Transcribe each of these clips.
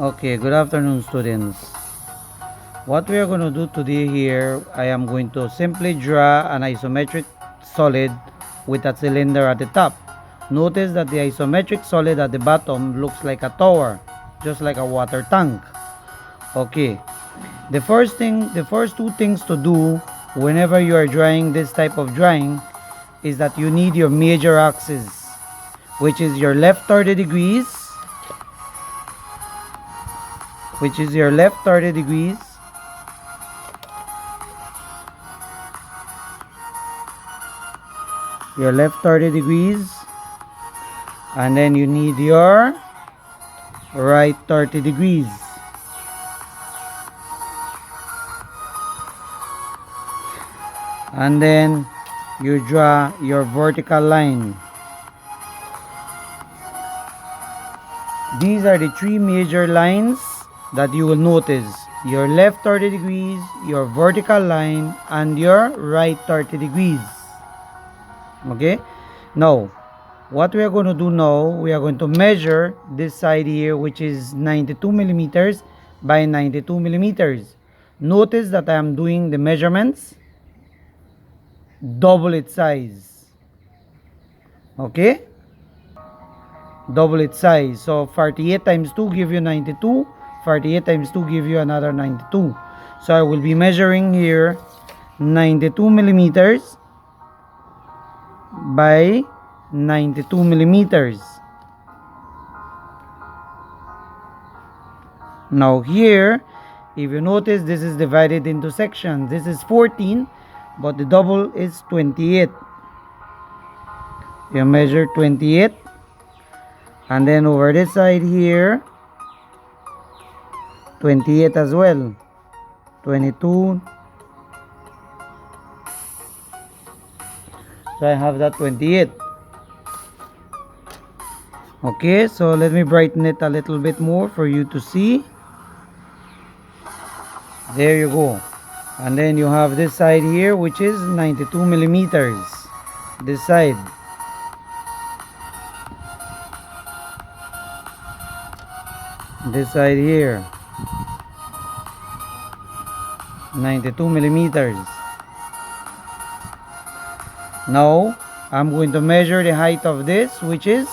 Okay, good afternoon, students. What we are going to do today here, I am going to simply draw an isometric solid with a cylinder at the top. Notice that the isometric solid at the bottom looks like a tower, just like a water tank. Okay, the first two things to do whenever you are drawing this type of drawing is that you need your major axis, which is your left 30 degrees, your left 30 degrees, and then you need your right 30 degrees. And then you draw your vertical line. These are the three major lines that you will notice: your left 30 degrees, your vertical line, and your right 30 degrees. Okay, now what we are going to do now, we are going to measure this side here, which is 92 millimeters by 92 millimeters. Notice that I am doing the measurements double its size. Okay, double its size. So 48 times 2 give you 92, 48 times 2 give you another 92. So I will be measuring here 92 millimeters by 92 millimeters. Now here, if you notice, this is divided into sections. This is 14, but the double is 28. You measure 28, and then over this side here 28 as well, 22. So I have that 28. Okay, so let me brighten it a little bit more for you to see. There you go. And then you have this side here, which is 92 millimeters. This side. This side here, 92 millimeters. Now I'm going to measure the height of this, which is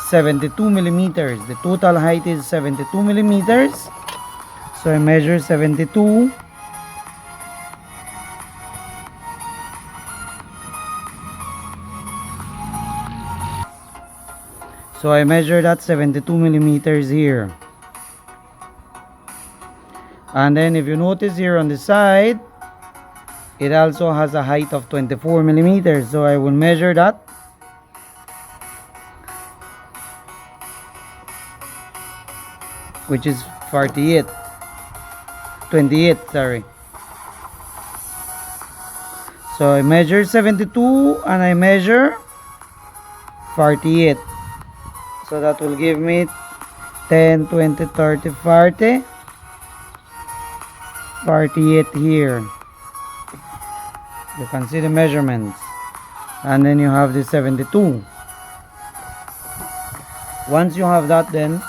72 millimeters. The total height is 72 millimeters. So I measure 72. So I measure that 72 millimeters here. And then if you notice here on the side, it also has a height of 24 millimeters. So I will measure that. Which is 48. 28, sorry. So I measure 72 and I measure 48. So that will give me 10, 20, 30, 40, 48 here. You can see the measurements. And then you have the 72. Once you have that, then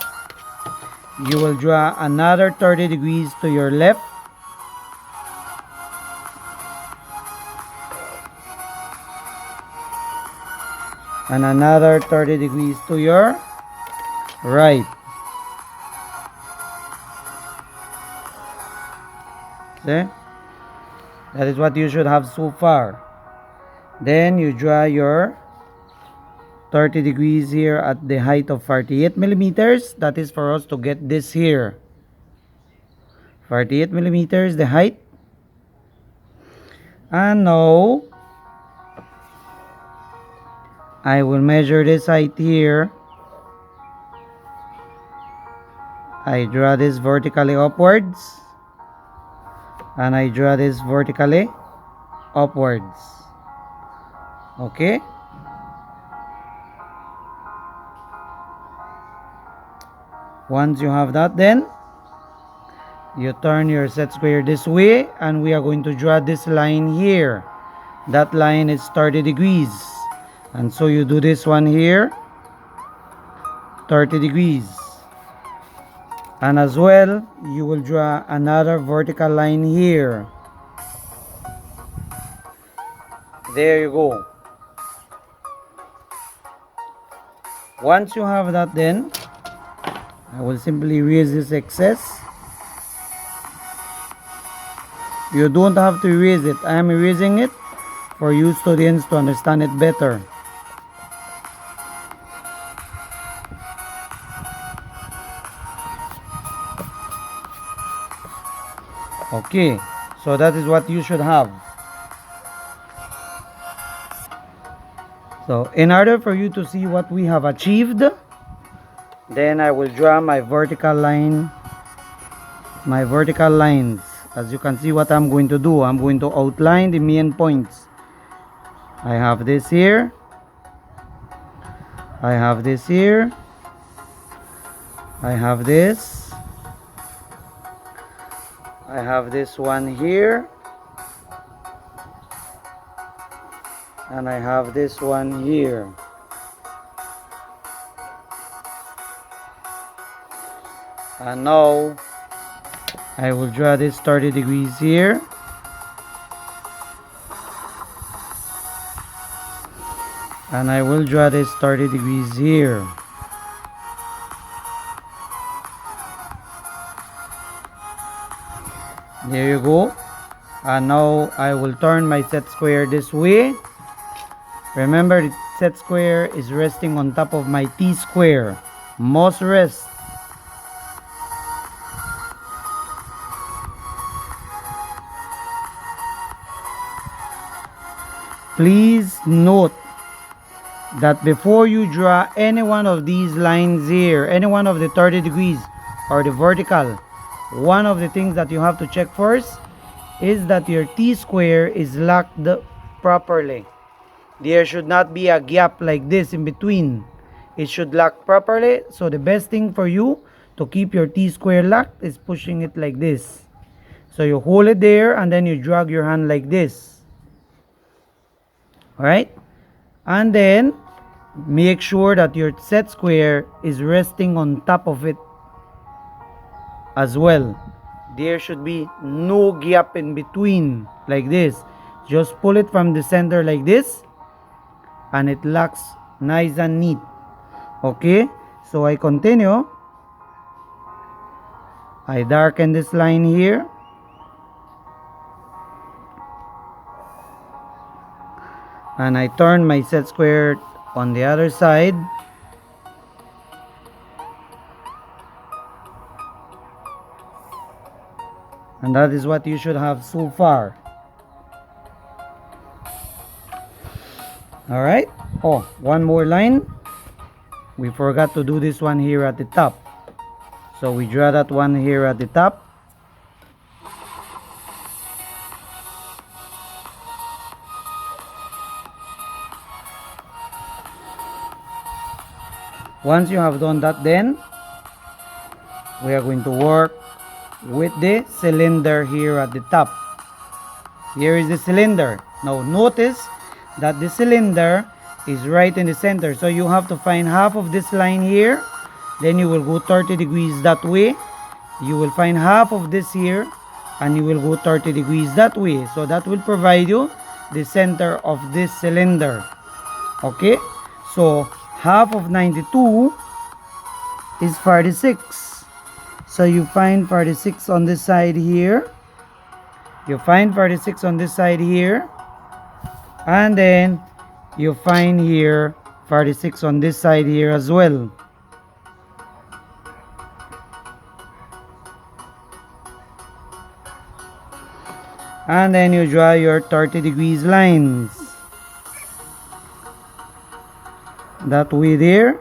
you will draw another 30 degrees to your left. And another 30 degrees to your right. See? That is what you should have so far. Then you draw your 30 degrees here at the height of 48 millimeters. That is for us to get this here. 48 millimeters, the height. And now I will measure this height here. I draw this vertically upwards. And I draw this vertically upwards. Okay. Once you have that, then you turn your set square this way, and we are going to draw this line here. That line is 30 degrees. And so you do this one here, 30 degrees. And as well, you will draw another vertical line here. There you go. Once you have that, then I will simply erase this excess. You don't have to erase it. I am erasing it for you students to understand it better. Okay, so that is what you should have. So in order for you to see what we have achieved, then I will draw my vertical line, my vertical lines. As you can see what I'm going to do, I'm going to outline the main points. I have this here, I have this here, I have this, I have this one here, and I have this one here. And now I will draw this 30 degrees here, and I will draw this 30 degrees here. There you go. And now I will turn my set square this way. Remember, the set square is resting on top of my T square. Must rest. Please note that before you draw any one of these lines here, any one of the 30 degrees or the vertical, one of the things that you have to check first is that your T square is locked properly. There should not be a gap like this in between. It should lock properly. So the best thing for you to keep your T square locked is pushing it like this. So you hold it there and then you drag your hand like this. Alright? And then make sure that your set square is resting on top of it as well. There should be no gap in between like this. Just pull it from the center like this and it locks nice and neat. Okay, so I continue. I darken this line here. And I turn my set square on the other side. And that is what you should have so far. Alright. Oh, one more line. We forgot to do this one here at the top. So we draw that one here at the top. Once you have done that, then we are going to work with the cylinder here at the top. Here is the cylinder. Now notice that the cylinder is right in the center, so you have to find half of this line here, then you will go 30 degrees that way. You will find half of this here and you will go 30 degrees that way. So that will provide you the center of this cylinder. Okay, so half of 92 is 46. So you find 46 on this side here. You find 46 on this side here. And then you find here 46 on this side here as well. And then you draw your 30 degrees lines. That way there.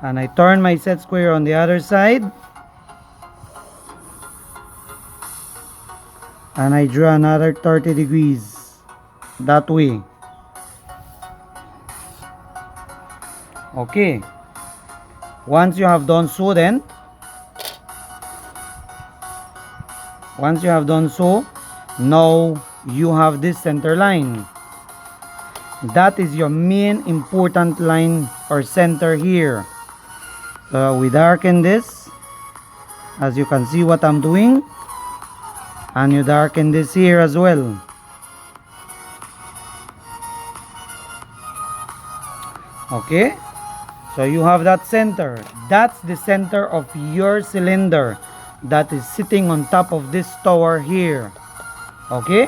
And I turn my set square on the other side. And I draw another 30 degrees. That way. Okay. Once you have done so, then once you have done so, now you have this center line. That is your main important line or center here. So we darken this. as you can see what I'm doing, and you darken this here as well. Okay, so you have that center. That's the center of your cylinder that is sitting on top of this tower here. Okay,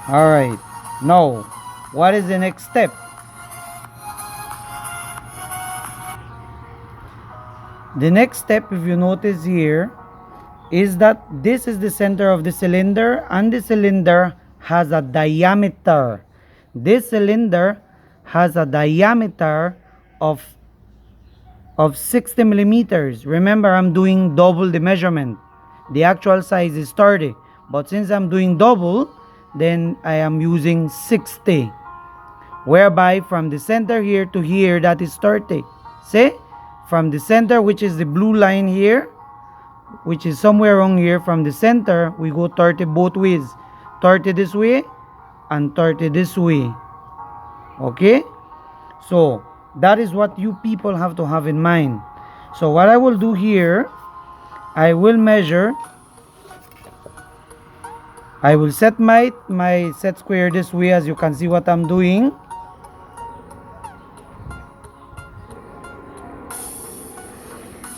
all right, now what is the next step? The next step, if you notice here, is that this is the center of the cylinder, and the cylinder has a diameter. This cylinder has a diameter of 60 millimeters. Remember, I'm doing double the measurement. The actual size is 30, but since I'm doing double, then I am using 60, whereby from the center here to here, that is 30. See, from the center, which is the blue line here, which is somewhere around here, from the center we go 30 both ways, 30 this way and 30 this way. Okay, so that is what you people have to have in mind. So what I will do here, I will measure, I will set my set square this way, as you can see what I'm doing.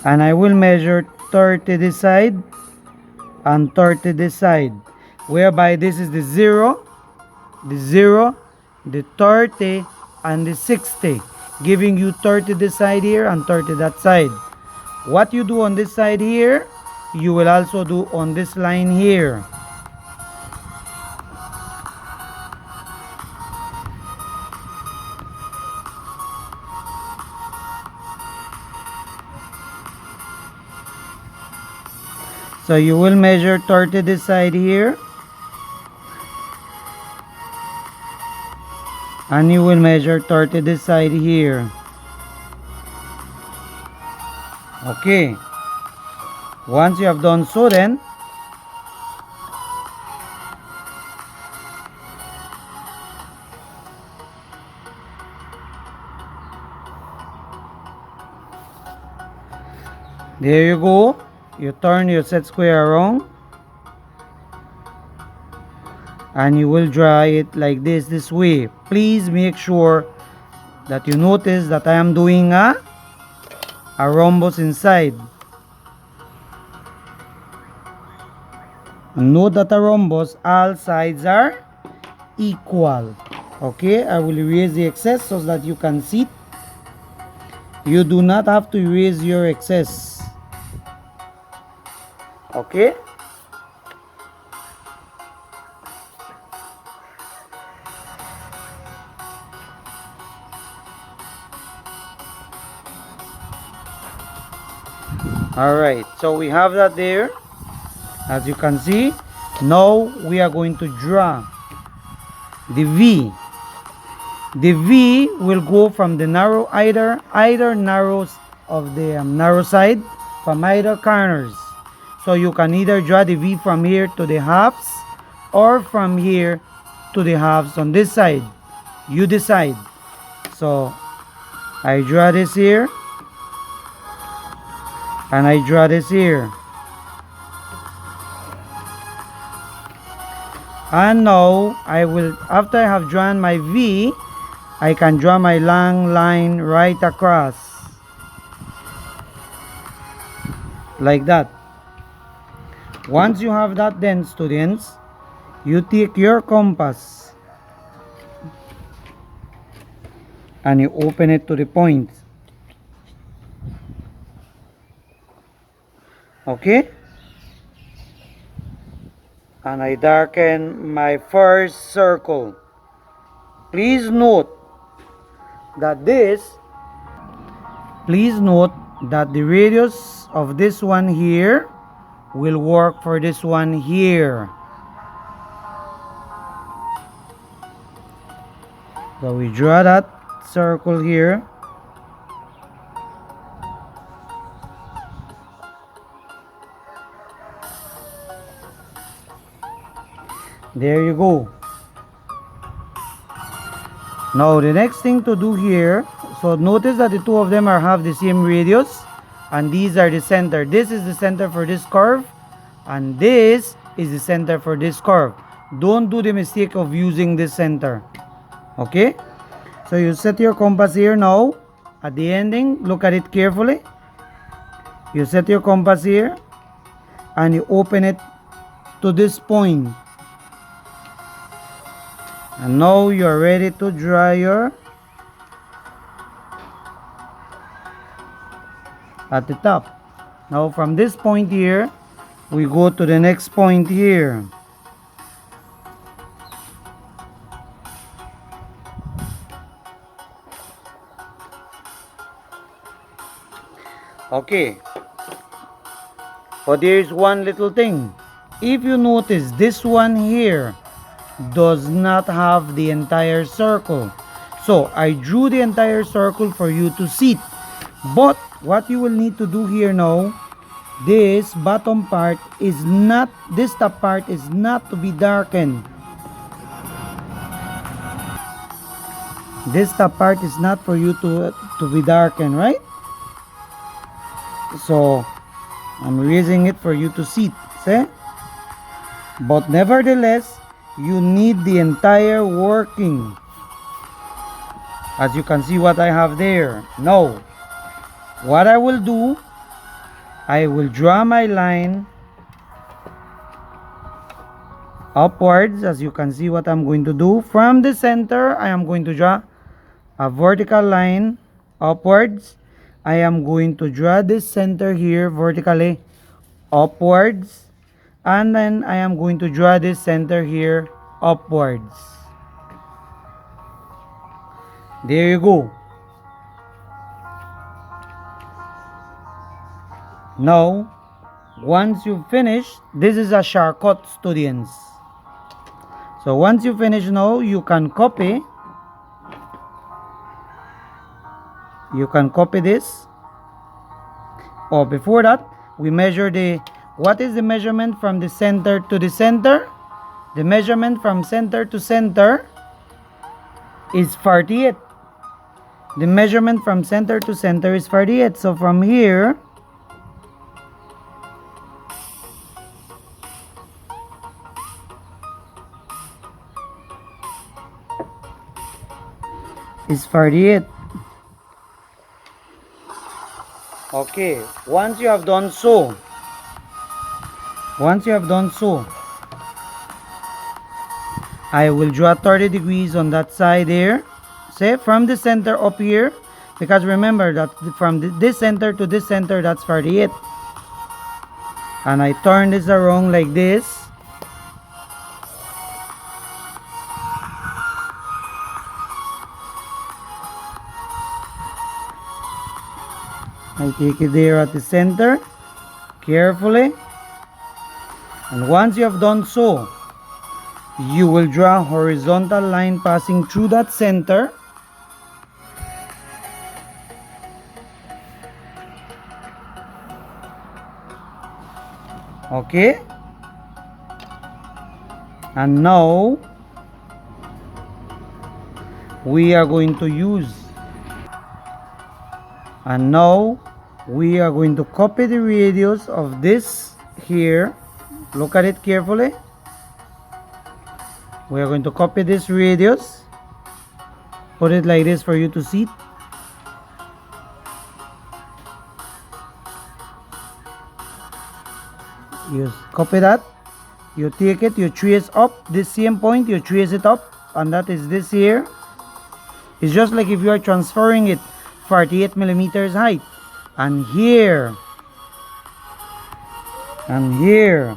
And I will measure 30 this side and 30 this side, whereby this is the 0, the 30 and the 60, giving you 30 this side here and 30 that side. What you do on this side here, you will also do on this line here. So you will measure 30 this side here, and you will measure 30 this side here. Okay, once you have done so, then there you go. You turn your set square around, and you will draw it like this way. Please make sure that you notice that I am doing a rhombus inside. Note that a rhombus, all sides are equal. Okay, I will erase the excess so that you can see it. You do not have to erase your excess. Okay, all right, so we have that there, as you can see. Now we are going to draw the V. The V will go from the narrow, either narrows of the narrow side, from either corners. So you can either draw the V from here to the halves, or from here to the halves on this side. You decide. So I draw this here, and I draw this here. And now I will, after I have drawn my V, I can draw my long line right across, like that. Once you have that, then students, you take your compass and you open it to the point. Okay, and I darken my first circle. Please note that the radius of this one here will work for this one here. So we draw that circle here. There you go. Now the next thing to do here, so notice that the two of them have the same radius. and these are the center. This is the center for this curve, and this is the center for this curve. Don't do the mistake of using this center. Okay, so you set your compass here now. At the ending, look at it carefully. You set your compass here and you open it to this point, and now you're ready to draw your at the top. Now from this point here, we go to the next point here. Okay, but there is one little thing. If you notice, this one here does not have the entire circle. So I drew the entire circle for you to see. But what you will need to do here now, this bottom part is not, this top part is not to be darkened. This top part is not for you to be darkened, right? So I'm raising it for you to see. See? But nevertheless, you need the entire working. As you can see what I have there. Now, what I will do, I will draw my line upwards. As you can see what I'm going to do. From the center, I am going to draw a vertical line upwards. I am going to draw this center here vertically upwards, and then I am going to draw this center here upwards. There you go. Now, once you finish, this is a shortcut, students. So once you finish now, you can copy. You can copy this. Or before that, we measure the, what is the measurement from the center to the center? The measurement from center to center is 48. The measurement from center to center is 48. So from here, is 48. Okay, once you have done so, I will draw 30 degrees on that side there. Say from the center up here, because remember that from this center to this center, that's 48. And I turn this around like this. I take it there at the center, carefully. And once you have done so, you will draw a horizontal line passing through that center. Okay. And now, we are going to use, and now we are going to copy the radius of this here. Look at it carefully. We are going to copy this radius, put it like this for you to see. You copy that, you take it, you trace up this same point, you trace it up, and that is this here. It's just like if you are transferring it 48 millimeters height, and here, and here.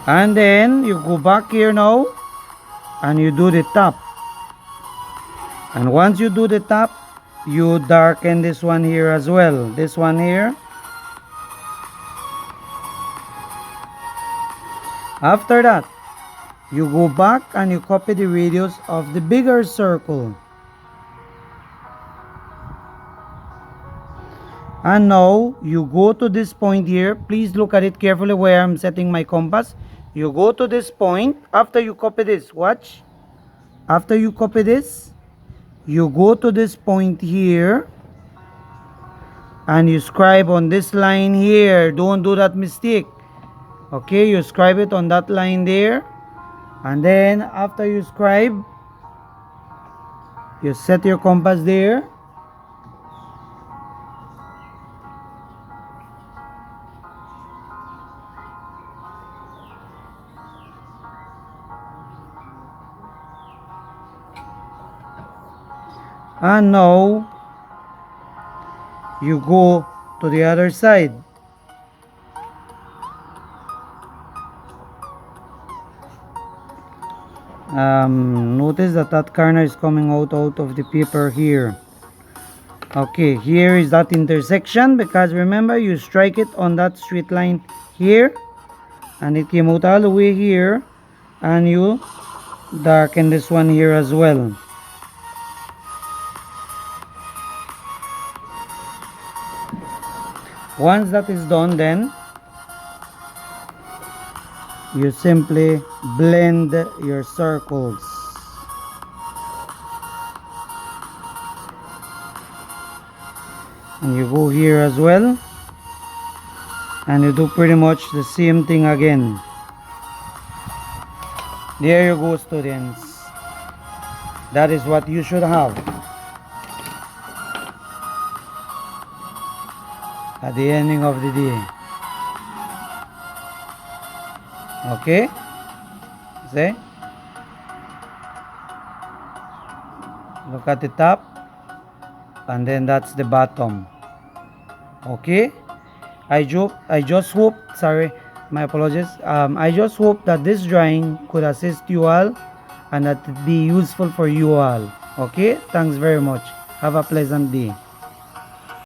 And then you go back here now and you do the top. And once you do the top, you darken this one here as well. This one here. After that, you go back and you copy the radius of the bigger circle. And now you go to this point here. Please look at it carefully where I'm setting my compass. You go to this point. After you copy this, watch. After you copy this, you go to this point here and you scribe on this line here. Don't do that mistake. Okay, you scribe it on that line there. And then after you scribe, you set your compass there. And now you go to the other side. Notice that that corner is coming out of the paper here. Okay, here is that intersection, because remember you strike it on that straight line here and it came out all the way here, and you darken this one here as well. Once that is done, then you simply blend your circles. And you go here as well, and you do pretty much the same thing again. There you go, students. That is what you should have at the ending of the day. Okay, see, look at the top, and then that's the bottom. Okay, I just hope, sorry, my apologies, I just hope that this drawing could assist you all and that it be useful for you all. Okay, thanks very much. Have a pleasant day.